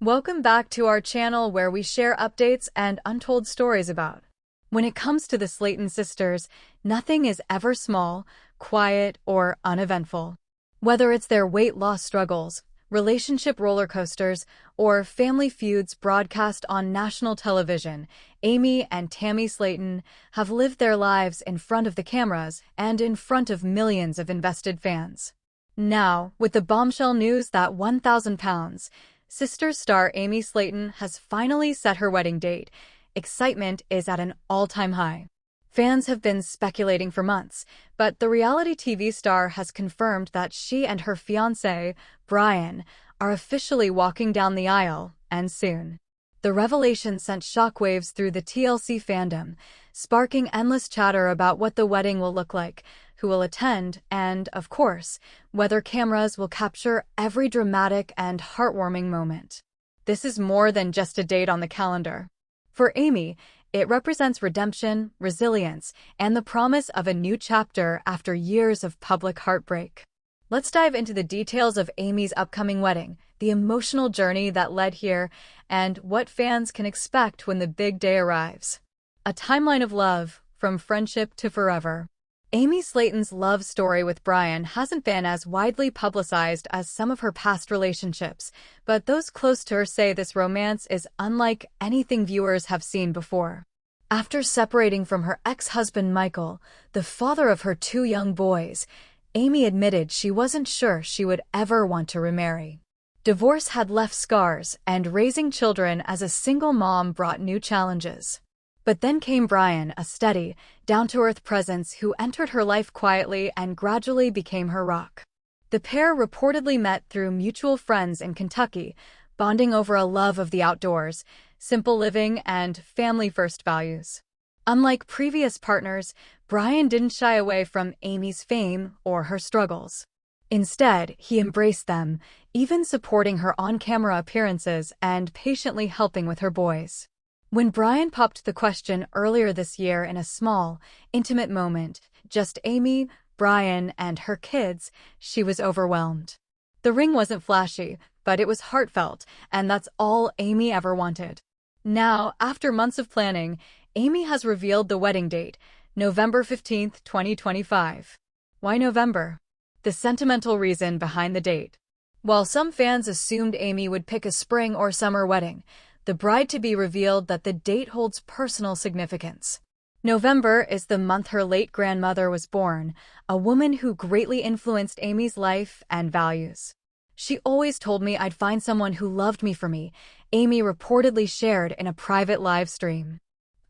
Welcome back to our channel where we share updates and untold stories about. When it comes to the Slaton sisters, nothing is ever small, quiet, or uneventful. Whether it's their weight loss struggles, relationship roller coasters, or family feuds broadcast on national television, Amy and Tammy Slaton have lived their lives in front of the cameras and in front of millions of invested fans. Now, with the bombshell news that 1,000 pounds, Sisters star Amy Slaton has finally set her wedding date, excitement is at an all-time high. Fans have been speculating for months, but the reality TV star has confirmed that she and her fiancé, Brian, are officially walking down the aisle, and soon. The revelation sent shockwaves through the TLC fandom, sparking endless chatter about what the wedding will look like, who will attend, and, of course, whether cameras will capture every dramatic and heartwarming moment. This is more than just a date on the calendar. For Amy, it represents redemption, resilience, and the promise of a new chapter after years of public heartbreak. Let's dive into the details of Amy's upcoming wedding, the emotional journey that led here, and what fans can expect when the big day arrives. A timeline of love, from friendship to forever. Amy Slaton's love story with Brian hasn't been as widely publicized as some of her past relationships, but those close to her say this romance is unlike anything viewers have seen before. After separating from her ex-husband Michael, the father of her two young boys, Amy admitted she wasn't sure she would ever want to remarry. Divorce had left scars, and raising children as a single mom brought new challenges. But then came Brian, a steady, down-to-earth presence who entered her life quietly and gradually became her rock. The pair reportedly met through mutual friends in Kentucky, bonding over a love of the outdoors, simple living, and family-first values. Unlike previous partners, Brian didn't shy away from Amy's fame or her struggles. Instead, he embraced them, even supporting her on-camera appearances and patiently helping with her boys. When Brian popped the question earlier this year in a small, intimate moment, just Amy, Brian, and her kids, she was overwhelmed. The ring wasn't flashy, but it was heartfelt, and that's all Amy ever wanted. Now, after months of planning, Amy has revealed the wedding date, November 15th, 2025. Why November? The sentimental reason behind the date. While some fans assumed Amy would pick a spring or summer wedding, the bride-to-be revealed that the date holds personal significance. November is the month her late grandmother was born, a woman who greatly influenced Amy's life and values. She always told me I'd find someone who loved me for me, Amy reportedly shared in a private live stream.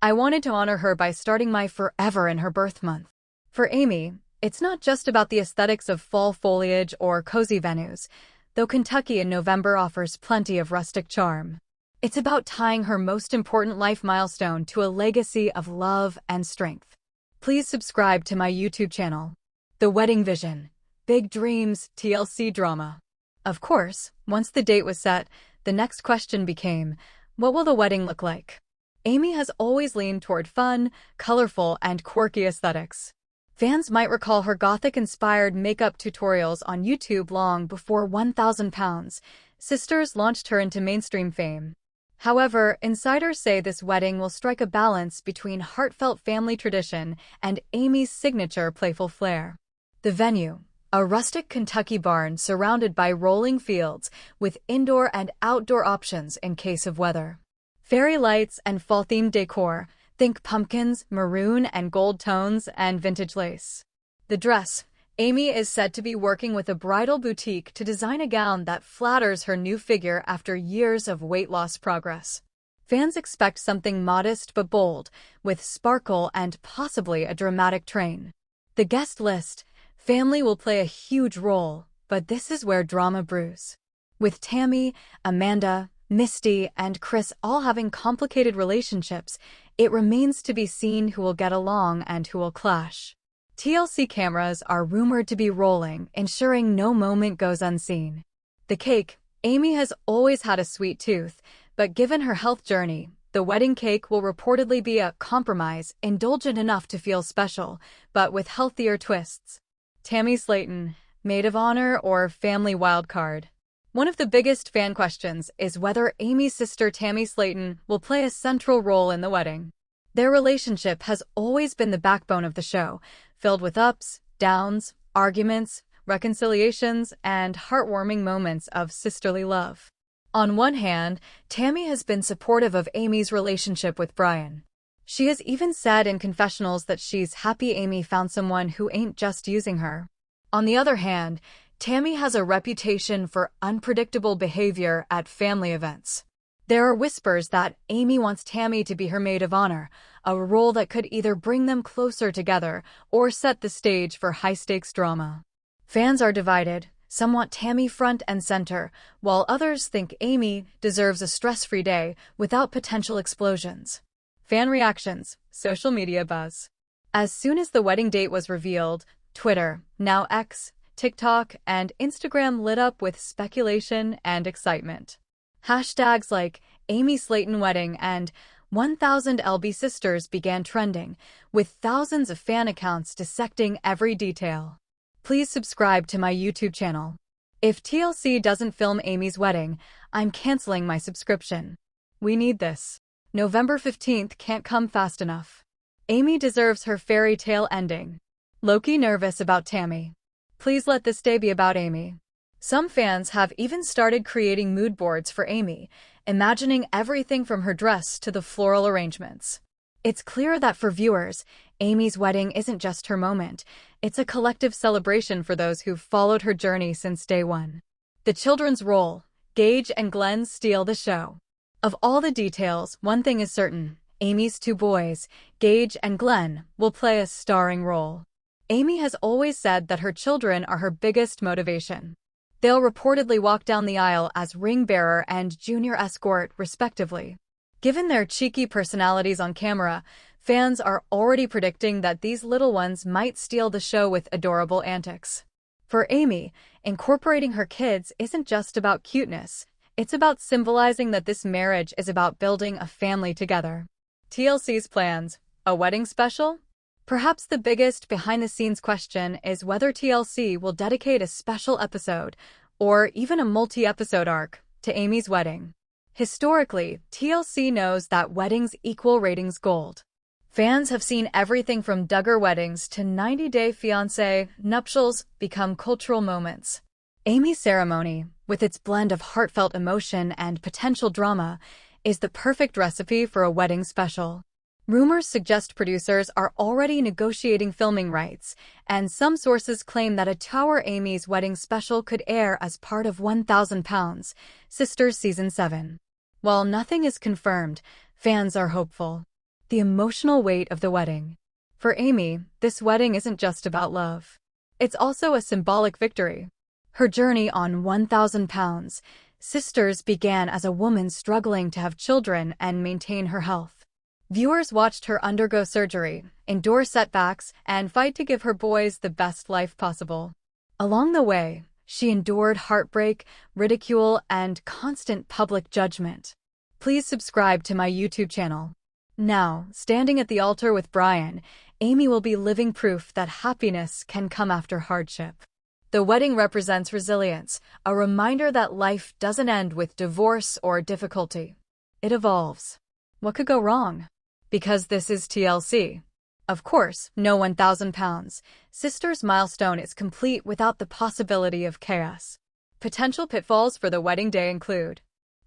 I wanted to honor her by starting my forever in her birth month. For Amy, it's not just about the aesthetics of fall foliage or cozy venues, though Kentucky in November offers plenty of rustic charm. It's about tying her most important life milestone to a legacy of love and strength. Please subscribe to my YouTube channel. The Wedding Vision. Big Dreams, TLC Drama. Of course, once the date was set, the next question became, what will the wedding look like? Amy has always leaned toward fun, colorful, and quirky aesthetics. Fans might recall her gothic-inspired makeup tutorials on YouTube long before 1,000 pounds. Sisters launched her into mainstream fame. However, insiders say this wedding will strike a balance between heartfelt family tradition and Amy's signature playful flair. The venue, a rustic Kentucky barn surrounded by rolling fields with indoor and outdoor options in case of weather. Fairy lights and fall-themed decor, think pumpkins, maroon and gold tones, and vintage lace. The dress. Amy is said to be working with a bridal boutique to design a gown that flatters her new figure after years of weight loss progress. Fans expect something modest but bold, with sparkle and possibly a dramatic train. The guest list. Family will play a huge role, but this is where drama brews. With Tammy, Amanda, Misty, and Chris all having complicated relationships, it remains to be seen who will get along and who will clash. TLC cameras are rumored to be rolling, ensuring no moment goes unseen. The cake. Amy has always had a sweet tooth, but given her health journey, the wedding cake will reportedly be a compromise, indulgent enough to feel special, but with healthier twists. Tammy Slaton, maid of honor or family wildcard? One of the biggest fan questions is whether Amy's sister Tammy Slaton will play a central role in the wedding. Their relationship has always been the backbone of the show, filled with ups, downs, arguments, reconciliations, and heartwarming moments of sisterly love. On one hand, Tammy has been supportive of Amy's relationship with Brian. She has even said in confessionals that she's happy Amy found someone who ain't just using her. On the other hand, Tammy has a reputation for unpredictable behavior at family events. There are whispers that Amy wants Tammy to be her maid of honor, a role that could either bring them closer together or set the stage for high-stakes drama. Fans are divided. Some want Tammy front and center, while others think Amy deserves a stress-free day without potential explosions. Fan reactions, social media buzz. As soon as the wedding date was revealed, Twitter, now X, TikTok, and Instagram lit up with speculation and excitement. Hashtags like Amy Slaton Wedding and 1000 LB Sisters began trending, with thousands of fan accounts dissecting every detail. Please subscribe to my YouTube channel. If TLC doesn't film Amy's wedding, I'm canceling my subscription. We need this. November 15th can't come fast enough. Amy deserves her fairy tale ending. Low-key nervous about Tammy. Please let this day be about Amy. Some fans have even started creating mood boards for Amy, imagining everything from her dress to the floral arrangements. It's clear that for viewers, Amy's wedding isn't just her moment. It's a collective celebration for those who've followed her journey since day one. The children's role. Gage and Glenn steal the show. Of all the details, one thing is certain. Amy's two boys, Gage and Glenn, will play a starring role. Amy has always said that her children are her biggest motivation. They'll reportedly walk down the aisle as ring bearer and junior escort, respectively. Given their cheeky personalities on camera, fans are already predicting that these little ones might steal the show with adorable antics. For Amy, incorporating her kids isn't just about cuteness. It's about symbolizing that this marriage is about building a family together. TLC's plans. A wedding special? Perhaps the biggest behind-the-scenes question is whether TLC will dedicate a special episode, or even a multi-episode arc, to Amy's wedding. Historically, TLC knows that weddings equal ratings gold. Fans have seen everything from Duggar weddings to 90-Day Fiancé nuptials become cultural moments. Amy's ceremony, with its blend of heartfelt emotion and potential drama, is the perfect recipe for a wedding special. Rumors suggest producers are already negotiating filming rights, and some sources claim that a Tower Amy's wedding special could air as part of 1000 Sisters Season 7. While nothing is confirmed, fans are hopeful. The emotional weight of the wedding. For Amy, this wedding isn't just about love. It's also a symbolic victory. Her journey on 1000 Sisters began as a woman struggling to have children and maintain her health. Viewers watched her undergo surgery, endure setbacks, and fight to give her boys the best life possible. Along the way, she endured heartbreak, ridicule, and constant public judgment. Please subscribe to my YouTube channel. Now, standing at the altar with Brian, Amy will be living proof that happiness can come after hardship. The wedding represents resilience, a reminder that life doesn't end with divorce or difficulty. It evolves. What could go wrong? Because this is TLC. Of course, no 1000 Sisters milestone is complete without the possibility of chaos. Potential pitfalls for the wedding day include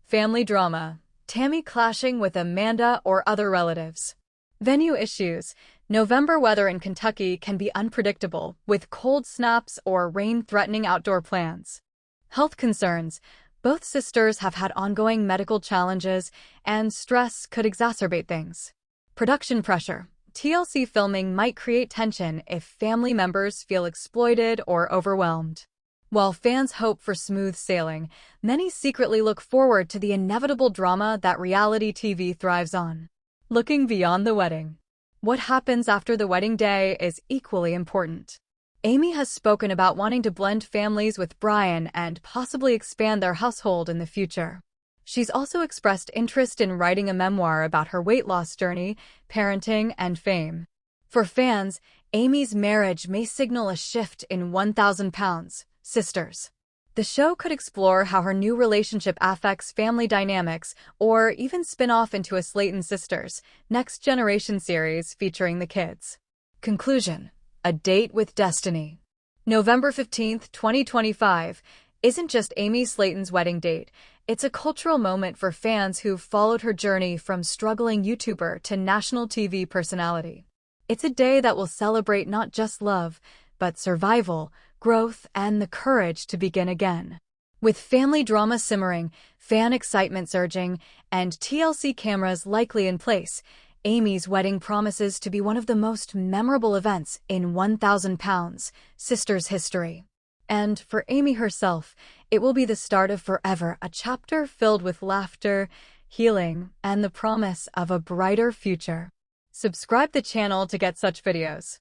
family drama, Tammy clashing with Amanda or other relatives. Venue issues. November weather in Kentucky can be unpredictable, with cold snaps or rain-threatening outdoor plans. Health concerns. Both sisters have had ongoing medical challenges, and stress could exacerbate things. Production pressure. TLC filming might create tension if family members feel exploited or overwhelmed. While fans hope for smooth sailing, many secretly look forward to the inevitable drama that reality TV thrives on. Looking beyond the wedding. What happens after the wedding day is equally important. Amy has spoken about wanting to blend families with Brian and possibly expand their household in the future. She's also expressed interest in writing a memoir about her weight loss journey, parenting, and fame. For fans, Amy's marriage may signal a shift in 1000 Sisters. The show could explore how her new relationship affects family dynamics or even spin off into a Slaton Sisters, next generation series featuring the kids. Conclusion: A Date with Destiny. November 15th, 2025 isn't just Amy Slaton's wedding date. It's a cultural moment for fans who've followed her journey from struggling YouTuber to national TV personality. It's a day that will celebrate not just love, but survival, growth, and the courage to begin again. With family drama simmering, fan excitement surging, and TLC cameras likely in place, Amy's wedding promises to be one of the most memorable events in 1,000 pounds Sisters history. And for Amy herself, it will be the start of forever, a chapter filled with laughter, healing, and the promise of a brighter future. Subscribe the channel to get such videos.